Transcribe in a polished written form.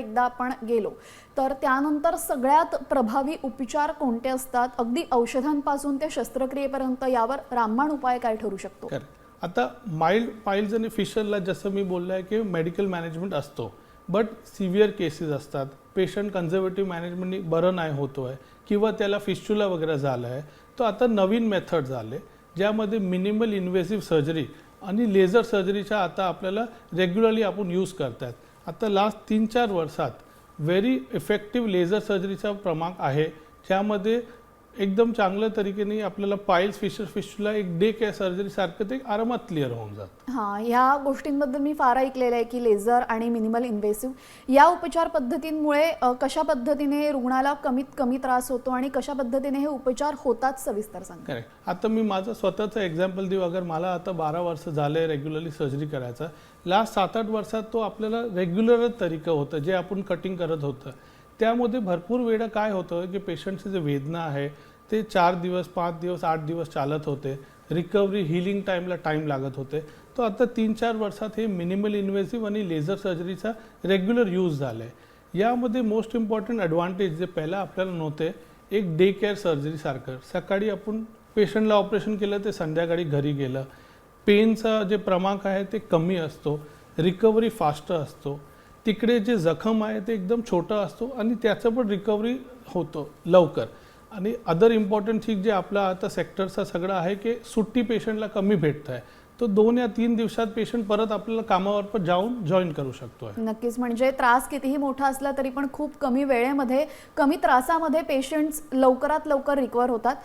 एकदा आपण गेलो तर त्यानंतर सगळ्यात प्रभावी उपचार कोणते असतात? अगदी औषधांपासून ते शस्त्रक्रियेपर्यंत यावर रामबाण उपाय काय ठरू शकतो? आता माइल्ड पाइल्स आणि फिशरला जसं मी बोललो की मेडिकल मॅनेजमेंट असतो, बट सिव्हिअर केसेस असतात, पेशंट कन्झर्वेटिव्ह मॅनेजमेंटनी बरं नाही होतोय किंवा त्याला फिस्चुला वगैरे झालं आहे, तर आता नवीन मेथड झाले ज्यामध्ये मिनिमल इन्व्हेसिव्ह सर्जरी आणि लेझर सर्जरीचा आता आपल्याला रेग्युलरली आपण यूज करतात. आता लास्ट 3-4 वर्षात व्हेरी इफेक्टिव्ह लेझर सर्जरीचा प्रमाण आहे, ज्यामध्ये एकदम चांगल्या तरीकेने आपल्याला पाइल्स फिस्चुला एक डे केअर सर्जरी सारखं ते आरामात क्लिअर होऊन जातं. हां, ह्या गोष्टींबद्दल मी फार ऐकलेलं आहे की लेझर आणि मिनिमल इन्व्हेसिव्ह या उपचार पद्धतींमुळे कशा पद्धतीने रुग्णाला कमीत कमी त्रास होतो आणि कशा पद्धतीने हे उपचार होतात सविस्तर सांगा. करेक्ट. आता मी माझं स्वतःचं एक्झाम्पल देऊ. अगर मला आता 12 वर्ष झाले रेग्युलरली सर्जरी करायचा, लास्ट 7-8 वर्षात तो आपल्याला रेग्युलर तरीका होतं जे आपण कटिंग करत होतं. त्यामध्ये भरपूर वेळा काय होतं की पेशंटचे जे वेदना आहे ते 4 दिवस 5 दिवस 8 दिवस चालत होते, रिकव्हरी हिलिंग टाईमला टाईम लागत होते. तो आता 3-4 वर्षात हे मिनिमल इन्व्हेसिव्ह आणि लेझर सर्जरीचा रेग्युलर यूज झाला आहे. यामध्ये मोस्ट इम्पॉर्टंट ॲडव्हान्टेज जे पहिला आपल्याला नव्हते, एक डे केअर सर्जरी सारखं सकाळी आपण पेशंटला ऑपरेशन केलं ते संध्याकाळी घरी गेलं, पेनचा जे प्रमाण आहे ते कमी असतो, रिकव्हरी फास्ट असतो, तिकडे जे जखम आहे ते एकदम छोटा असतो आणि त्याचं पण रिकव्हरी होतो लवकर. आणि अदर इम्पॉर्टंट थिंग जे आपला आता सेक्टरचा सगळं आहे की सुट्टी पेशंटला कमी भेटत आहे, तो 2 या 3 दिवसात पेशंट परत आपल्याला कामावर पण जाऊन जॉईन करू शकतो. नक्कीच, म्हणजे त्रास कितीही मोठा असला तरी पण खूप कमी वेळेमध्ये कमी त्रासामध्ये पेशंट्स लवकरात लवकर रिकवर होतात.